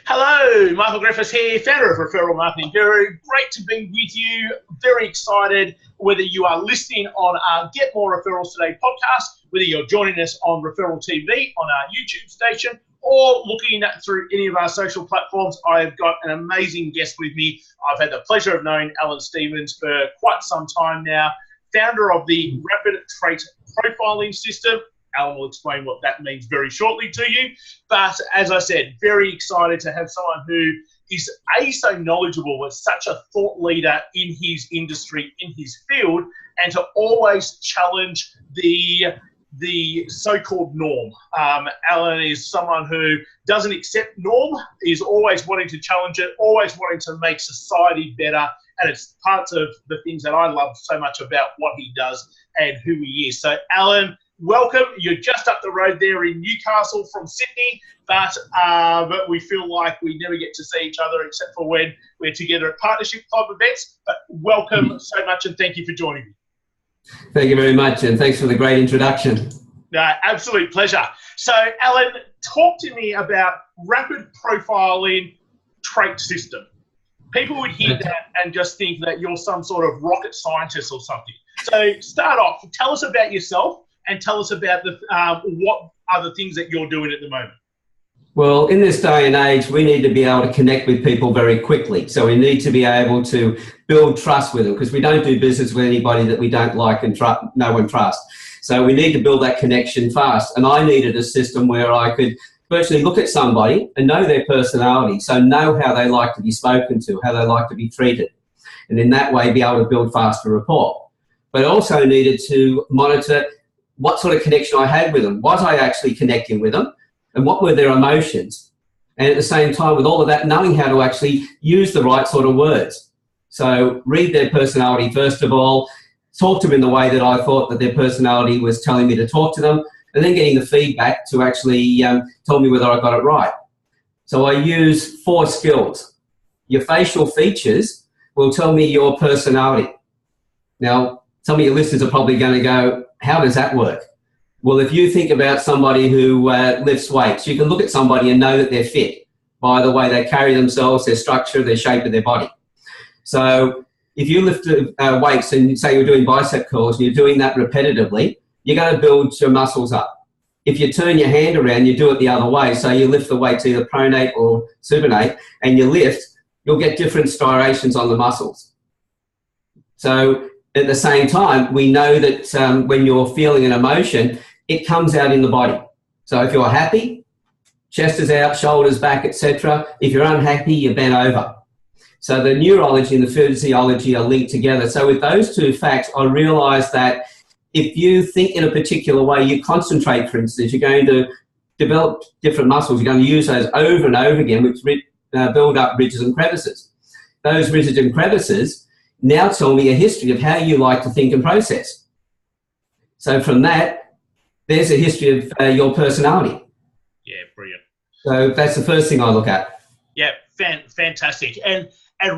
Hello, Michael Griffiths here, founder of Referral Marketing Guru. Great to be with you. Very excited whether you are listening on our Get More Referrals Today podcast, whether you're joining us on Referral TV on our YouTube station, or looking at through any of our social platforms. I've got an amazing guest with me. I've had the pleasure of knowing Alan Stevens for quite some time now, founder of the Rapid Trait Profiling System. Alan will explain what that means very shortly to you. But as I said, very excited to have someone who is so knowledgeable, as such a thought leader in his industry, in his field, and to always challenge the so-called norm. Alan is someone who doesn't accept norm, is always wanting to challenge it, always wanting to make society better. And it's parts of the things that I love so much about what he does and who he is. So Alan, welcome. You're just up the road there in Newcastle from Sydney, but we feel like we never get to see each other except for when we're together at Partnership Club events. But welcome so much, and thank you for joining me. Thank you very much, and thanks for the great introduction. Absolute pleasure. So, Alan, talk to me about Rapid Profiling Trait System. People would hear that and just think that you're some sort of rocket scientist or something. So, start off. Tell us about yourself. And tell us about what are the things that you're doing at the moment. Well, in this day and age, we need to be able to connect with people very quickly. So we need to be able to build trust with them, because we don't do business with anybody that we don't like and know and trust. So we need to build that connection fast. And I needed a system where I could virtually look at somebody and know their personality. So know how they like to be spoken to, how they like to be treated. And in that way, be able to build faster rapport. But I also needed to monitor what sort of connection I had with them. Was I actually connecting with them? And what were their emotions? And at the same time, with all of that, knowing how to actually use the right sort of words. So read their personality first of all, talk to them in the way that I thought that their personality was telling me to talk to them, and then getting the feedback to actually tell me whether I got it right. So I use 4 skills. Your facial features will tell me your personality. Now, some of your listeners are probably going to go, how does that work? Well, if you think about somebody who lifts weights, you can look at somebody and know that they're fit by the way they carry themselves, their structure, their shape of their body. So if you lift weights and say you're doing bicep curls and you're doing that repetitively, you're going to build your muscles up. If you turn your hand around, you do it the other way. So you lift the weights either pronate or supinate and you lift, you'll get different striations on the muscles. So at the same time, we know that when you're feeling an emotion, it comes out in the body. So if you're happy, chest is out, shoulders back, etc. If you're unhappy, you're bent over. So the neurology and the physiology are linked together. So with those 2 facts, I realised that if you think in a particular way, you concentrate, for instance, you're going to develop different muscles. You're going to use those over and over again, which build up ridges and crevices. Those ridges and crevices now tell me a history of how you like to think and process. So from that, there's a history of your personality. Yeah, brilliant. So that's the first thing I look at. Yeah, fantastic. And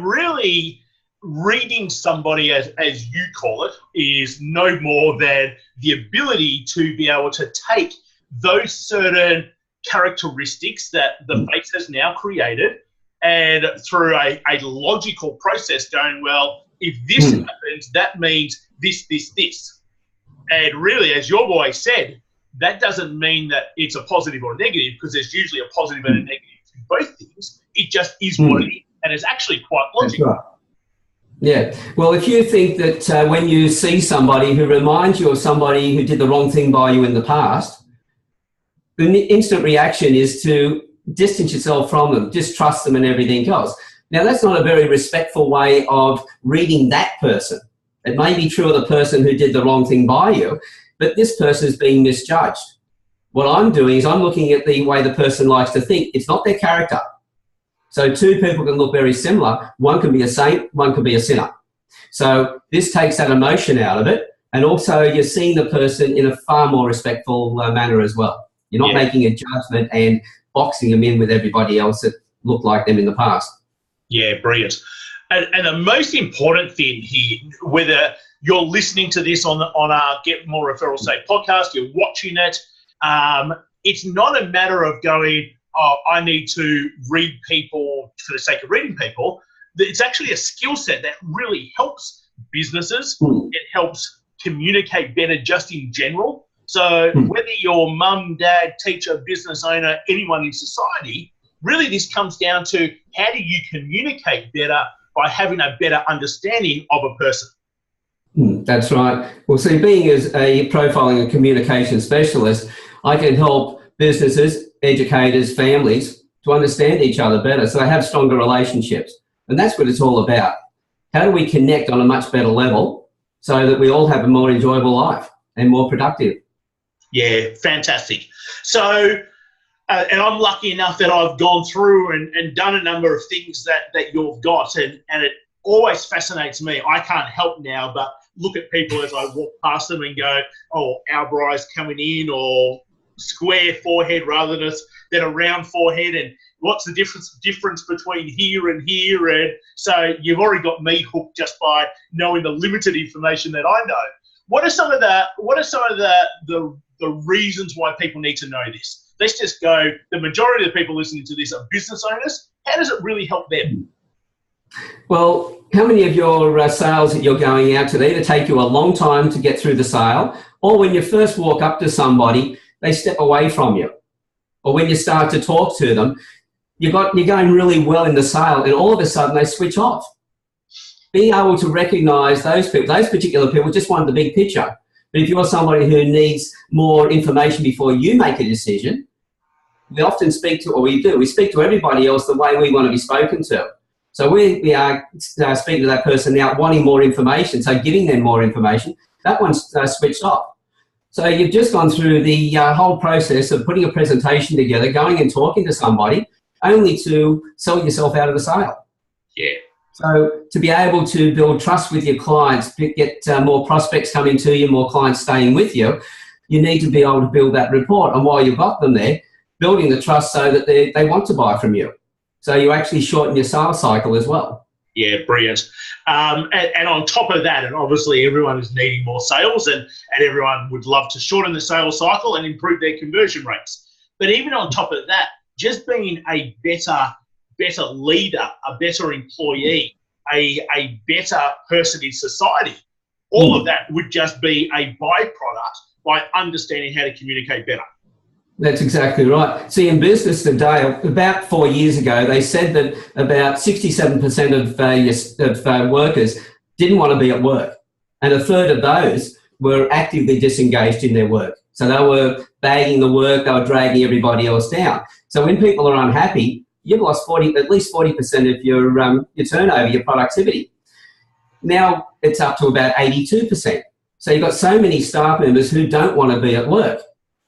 really, reading somebody, as you call it, is no more than the ability to be able to take those certain characteristics that the face has now created, and through a logical process going, well, if this happens, that means this. And really, as your boy said, that doesn't mean that it's a positive or a negative, because there's usually a positive and a negative to both things. It just is what it is, and it's actually quite logical. That's right. Yeah. Well, if you think that when you see somebody who reminds you of somebody who did the wrong thing by you in the past, the instant reaction is to distance yourself from them, distrust them and everything else. Now, that's not a very respectful way of reading that person. It may be true of the person who did the wrong thing by you, but this person is being misjudged. What I'm doing is I'm looking at the way the person likes to think. It's not their character. So 2 people can look very similar. One can be a saint, one can be a sinner. So this takes that emotion out of it. And also you're seeing the person in a far more respectful manner as well. You're not making a judgment and boxing them in with everybody else that looked like them in the past. Yeah, brilliant. And the most important thing here, whether you're listening to this on our Get More Referrals Today podcast, you're watching it, it's not a matter of going, oh, I need to read people for the sake of reading people. It's actually a skill set that really helps businesses. It helps communicate better just in general. So whether you're mum, dad, teacher, business owner, anyone in society, really this comes down to how do you communicate better by having a better understanding of a person. That's right. Well, see, being as a profiling and communication specialist, I can help businesses, educators, families to understand each other better so they have stronger relationships. And that's what it's all about. How do we connect on a much better level so that we all have a more enjoyable life and more productive? Yeah, fantastic. So, and I'm lucky enough that I've gone through and done a number of things that you've got, and it always fascinates me. I can't help now but look at people as I walk past them and go, oh, our eyes coming in, or square forehead rather than a round forehead, and what's the difference between here and here? And so you've already got me hooked just by knowing the limited information that I know. What are some of the reasons why people need to know this? Let's just go, the majority of the people listening to this are business owners. How does it really help them? Well, how many of your sales that you're going out to, they either take you a long time to get through the sale, or when you first walk up to somebody, they step away from you. Or when you start to talk to them, you're going really well in the sale, and all of a sudden they switch off. Being able to recognise those people, those particular people just want the big picture. But if you're somebody who needs more information before you make a decision, we often speak to, or we do, we speak to everybody else the way we want to be spoken to. So we are speaking to that person now wanting more information, so giving them more information, that one's switched off. So you've just gone through the whole process of putting a presentation together, going and talking to somebody, only to sell yourself out of the sale. Yeah. So to be able to build trust with your clients, get more prospects coming to you, more clients staying with you, you need to be able to build that rapport. And while you've got them there, building the trust so that they want to buy from you. So you actually shorten your sales cycle as well. Yeah, brilliant. And on top of that, and obviously everyone is needing more sales, and everyone would love to shorten the sales cycle and improve their conversion rates. But even on top of that, just being a better leader, a better employee, a better person in society, all of that would just be a byproduct by understanding how to communicate better. That's exactly right. See, in business today, about 4 years ago, they said that about 67% of workers didn't want to be at work. And a third of those were actively disengaged in their work. So they were bagging the work, they were dragging everybody else down. So when people are unhappy, you've lost at least 40% of your turnover, your productivity. Now it's up to about 82%. So you've got so many staff members who don't want to be at work.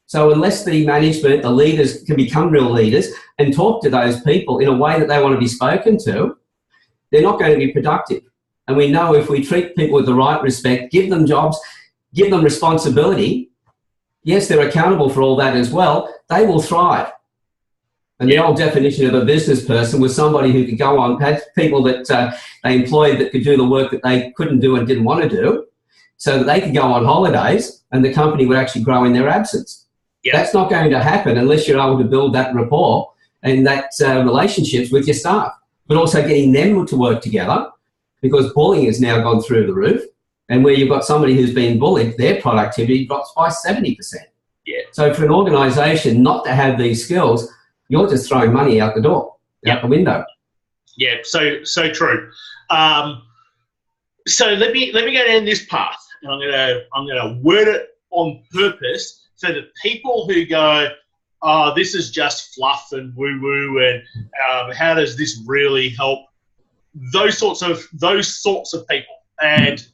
So unless the management, the leaders can become real leaders and talk to those people in a way that they want to be spoken to, they're not going to be productive. And we know if we treat people with the right respect, give them jobs, give them responsibility, yes, they're accountable for all that as well, they will thrive. And the old definition of a business person was somebody who could go on, had people that they employed that could do the work that they couldn't do and didn't want to do, so that they could go on holidays and the company would actually grow in their absence. Yep. That's not going to happen unless you're able to build that rapport and that relationships with your staff, but also getting them to work together, because bullying has now gone through the roof. And where you've got somebody who's been bullied, their productivity drops by 70%. Yeah. So for an organisation not to have these skills, you're just throwing money out the door, out the window. Yeah, so true. So let me go down this path, and I'm gonna word it on purpose for the people who go, oh, this is just fluff and woo-woo, and how does this really help? Those sorts of people. And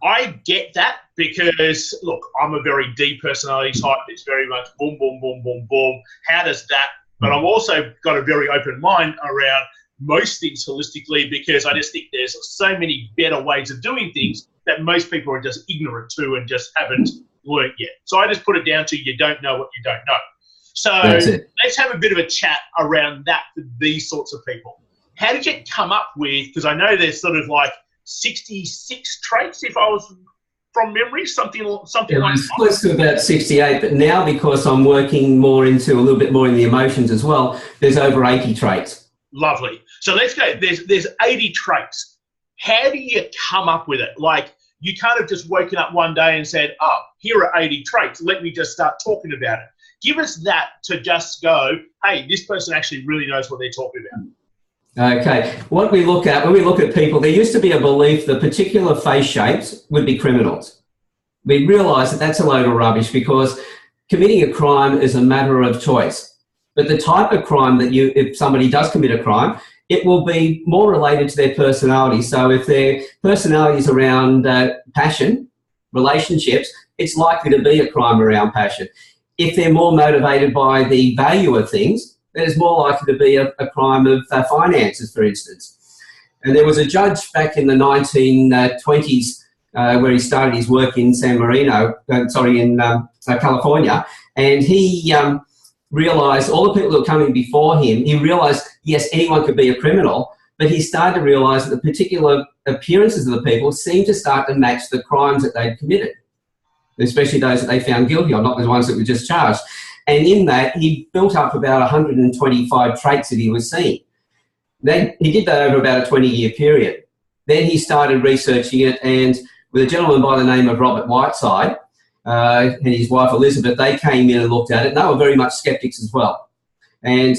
I get that because, look, I'm a very deep personality type. It's very much boom, boom, boom, boom, boom. How does that? But I've also got a very open mind around most things holistically, because I just think there's so many better ways of doing things that most people are just ignorant to and just haven't learned yet. So I just put it down to you don't know what you don't know. So let's have a bit of a chat around that for these sorts of people. How did you come up with, because I know there's sort of like 66 traits, if I was from memory, something It like was that. close to about 68, but now because I'm working more into a little bit more in the emotions as well, there's over 80 traits. Lovely. So let's go. There's 80 traits. How do you come up with it? Like, you can't have just woken up one day and said, oh, here are 80 traits. Let me just start talking about it. Give us that to just go, hey, this person actually really knows what they're talking about. Okay. What we look at, when we look at people, there used to be a belief that particular face shapes would be criminals. We realise that that's a load of rubbish, because committing a crime is a matter of choice. But the type of crime that if somebody does commit a crime, it will be more related to their personality. So if their personality is around passion, relationships, it's likely to be a crime around passion. If they're more motivated by the value of things, then it's more likely to be a crime of finances, for instance. And there was a judge back in the 1920s where he started his work in California, and he realised all the people that were coming before him, he realised, yes, anyone could be a criminal, but he started to realise that the particular appearances of the people seemed to start to match the crimes that they'd committed, especially those that they found guilty of, not the ones that were just charged. And in that, he built up about 125 traits that he was seeing. Then he did that over about a 20-year period. Then he started researching it, and with a gentleman by the name of Robert Whiteside and his wife Elizabeth, they came in and looked at it, and they were very much skeptics as well. And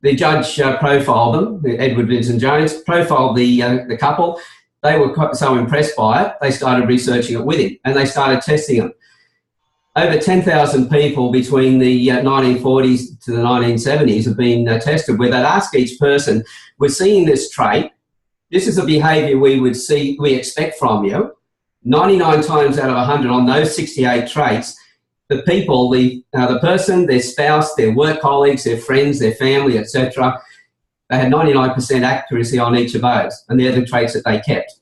the judge profiled them, Edward Vincent Jones, profiled the couple. They were so impressed by it, they started researching it with him, and they started testing them. Over 10,000 people between the 1940s to the 1970s have been tested, where they'd ask each person, we're seeing this trait, this is a behaviour we expect from you. 99 times out of 100 on those 68 traits, the people, the person, their spouse, their work colleagues, their friends, their family, etc., they had 99% accuracy on each of those, and they're the traits that they kept.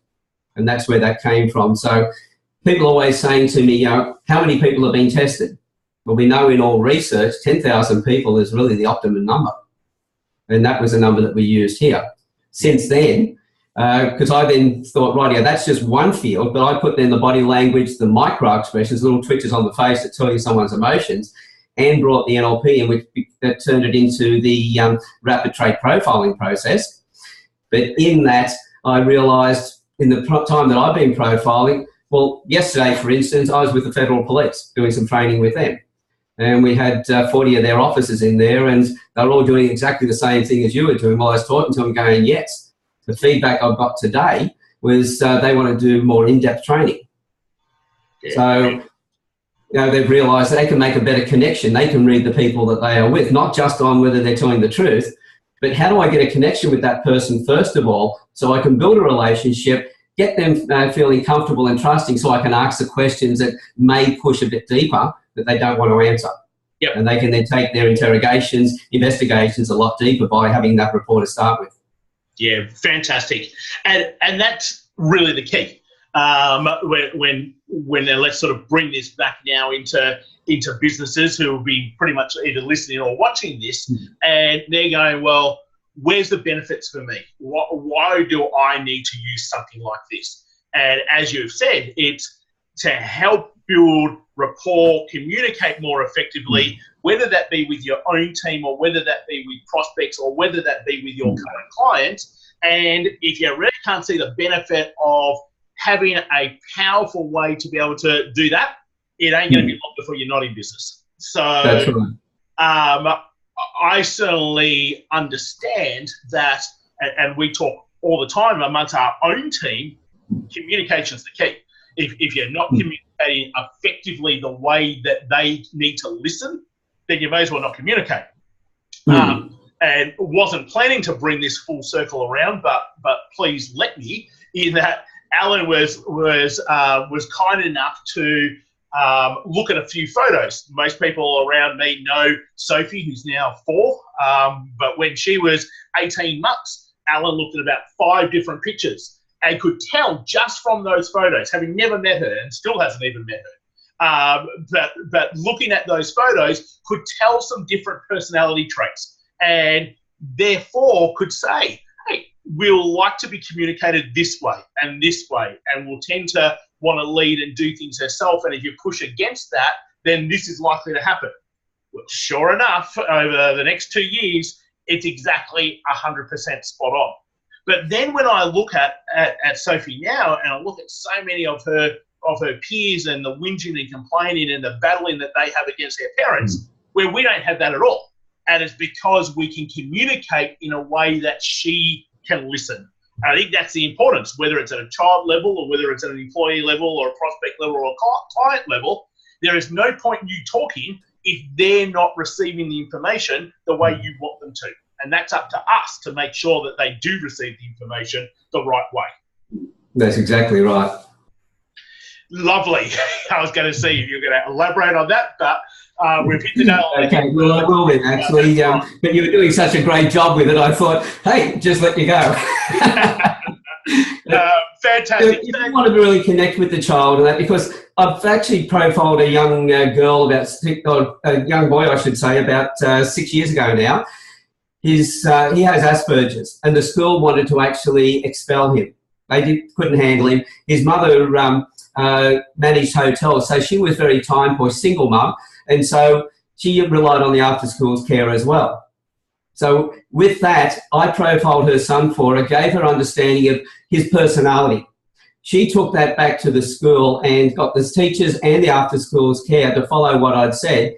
And that's where that came from. So people are always saying to me, how many people have been tested? Well, we know in all research, 10,000 people is really the optimum number. And that was the number that we used here. Since then, because I then thought, right, yeah, that's just one field, but I put in the body language, the micro expressions, little twitches on the face that tell you someone's emotions, and brought the NLP in, which turned it into the rapid trait profiling process. But in that, I realised in the time that I've been profiling, well, yesterday, for instance, I was with the Federal Police doing some training with them. And we had 40 of their officers in there, and they were all doing exactly the same thing as you were doing while I was talking to them, going, yes. The feedback I got today was they want to do more in-depth training. Yeah. So, they've realised they can make a better connection. They can read the people that they are with, not just on whether they're telling the truth, but how do I get a connection with that person first of all, so I can build a relationship, get them feeling comfortable and trusting, so I can ask the questions that may push a bit deeper that they don't want to answer. Yep. And they can then take their investigations a lot deeper by having that rapport to start with. Yeah, fantastic. And that's really the key. When let's sort of bring this back now into businesses who will be pretty much either listening or watching this, and they're going, well, where's the benefits for me? Why do I need to use something like this? And as you've said, it's to help build rapport, communicate more effectively, whether that be with your own team or whether that be with prospects or whether that be with your current clients. And if you really can't see the benefit of having a powerful way to be able to do that, it ain't going to be long before you're not in business. So that's right. I certainly understand that, and we talk all the time amongst our own team, communication's the key. If you're not communicating effectively the way that they need to listen, then you may as well not communicate. And wasn't planning to bring this full circle around, but please let me, in that Alan was kind enough to look at a few photos. Most people around me know Sophie, who's now 4, but when she was 18 months, Alan looked at about 5 different pictures and could tell just from those photos, having never met her and still hasn't even met her, but looking at those photos could tell some different personality traits, and therefore could say, hey, we'll like to be communicated this way, and we'll tend to want to lead and do things herself. And if you push against that, then this is likely to happen. Well, sure enough, over the next 2 years, it's exactly 100% spot on. But then when I look at Sophie now, and I look at so many of her peers and the whinging and complaining and the battling that they have against their parents, where we don't have that at all. And it's because we can communicate in a way that she can listen. And I think that's the importance, whether it's at a child level or whether it's at an employee level or a prospect level or a client level. There is no point in you talking if they're not receiving the information the way you want them to. And that's up to us to make sure that they do receive the information the right way. That's exactly right. Lovely. I was going to see if you're going to elaborate on that, but we've hit the nail on the head. Okay, well, I will then, actually. But you were doing such a great job with it, I thought, hey, just let you go. Fantastic. If you want to really connect with the child and that, because I've actually profiled a young girl a young boy, I should say, about 6 years ago now. He has Asperger's, and the school wanted to actually expel him. They couldn't handle him. His mother managed hotels, so she was very time poor, single mum, and so she relied on the after-schools care as well. So with that, I profiled her son for her, gave her understanding of his personality. She took that back to the school and got the teachers and the after-schools care to follow what I'd said.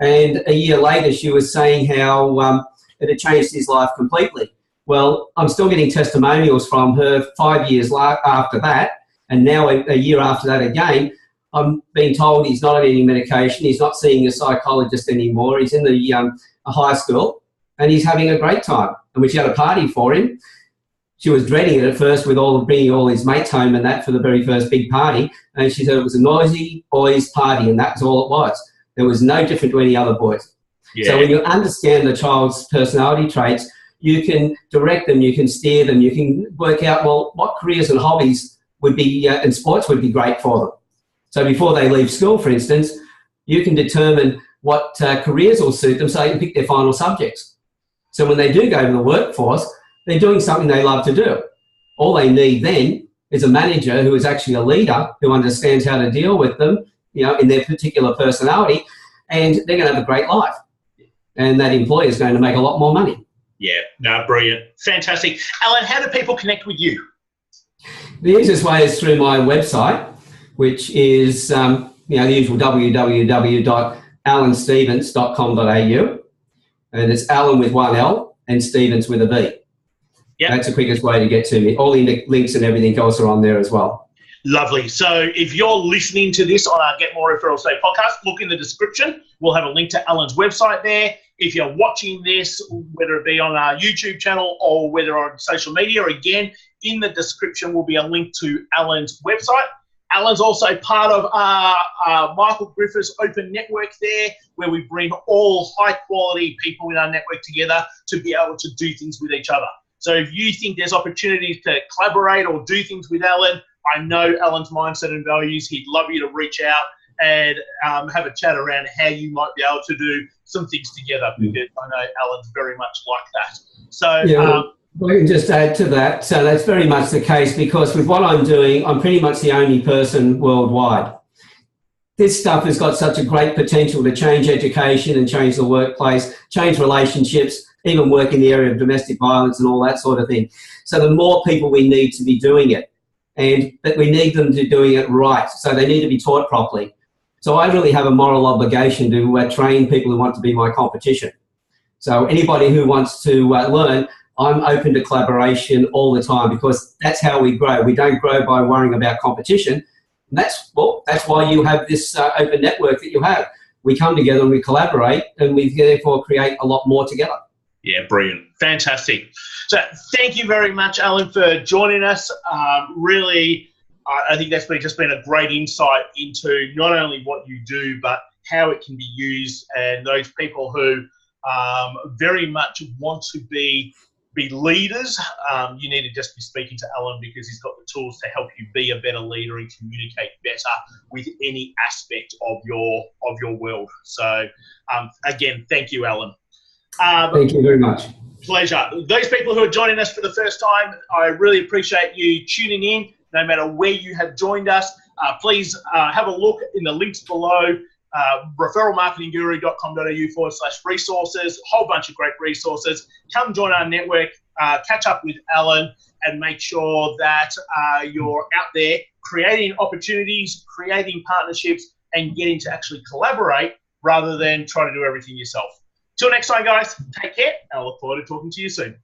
And a year later, she was saying how it had changed his life completely. Well, I'm still getting testimonials from her 5 years after that, and now a year after that again, I'm being told he's not on any medication, he's not seeing a psychologist anymore, he's in the high school, and he's having a great time. And when she had a party for him, she was dreading it at first with bringing all his mates home and that for the very first big party, and she said it was a noisy boys' party, and that's all it was. There was no different to any other boys. Yeah. So when you understand the child's personality traits, you can direct them, you can steer them, you can work out, well, what careers and hobbies would be, and sports would be great for them. So before they leave school, for instance, you can determine what careers will suit them so they can pick their final subjects. So when they do go to the workforce, they're doing something they love to do. All they need then is a manager who is actually a leader who understands how to deal with them, in their particular personality, and they're going to have a great life. And that employer is going to make a lot more money. Yeah, no, brilliant. Fantastic. Alan, how do people connect with you? The easiest way is through my website, which is the usual www.alanstevens.com.au, and it's Alan with one L and Stevens with a V. Yep. That's the quickest way to get to me. All the links and everything else are on there as well. Lovely. So if you're listening to this on our Get More Referrals Today podcast, look in the description. We'll have a link to Alan's website there. If you're watching this, whether it be on our YouTube channel or whether on social media, again, in the description will be a link to Alan's website. Alan's also part of our Michael Griffiths Open Network there, where we bring all high-quality people in our network together to be able to do things with each other. So if you think there's opportunities to collaborate or do things with Alan, I know Alan's mindset and values. He'd love you to reach out and have a chat around how you might be able to do some things together, because I know Alan's very much like that. So yeah, I can just add to that. So that's very much the case, because with what I'm doing, I'm pretty much the only person worldwide. This stuff has got such a great potential to change education and change the workplace, change relationships, even work in the area of domestic violence and all that sort of thing. So the more people we need to be doing it, but we need them to be doing it right. So they need to be taught properly. So I really have a moral obligation to train people who want to be my competition. So anybody who wants to learn, I'm open to collaboration all the time, because that's how we grow. We don't grow by worrying about competition. And that's why you have this open network that you have. We come together and we collaborate, and we therefore create a lot more together. Yeah, brilliant. Fantastic. So thank you very much, Alan, for joining us. Really, I think that's just been a great insight into not only what you do, but how it can be used, and those people who very much want to be leaders. You need to just be speaking to Alan, because he's got the tools to help you be a better leader and communicate better with any aspect of your world. So again, thank you, Alan. Thank you very much. Pleasure. Those people who are joining us for the first time, I really appreciate you tuning in, no matter where you have joined us. please have a look in the links below. referralmarketingguru.com.au/resources, a whole bunch of great resources. Come join our network, catch up with Alan, and make sure that you're out there creating opportunities, creating partnerships, and getting to actually collaborate rather than try to do everything yourself. Till next time, guys, take care, and I look forward to talking to you soon.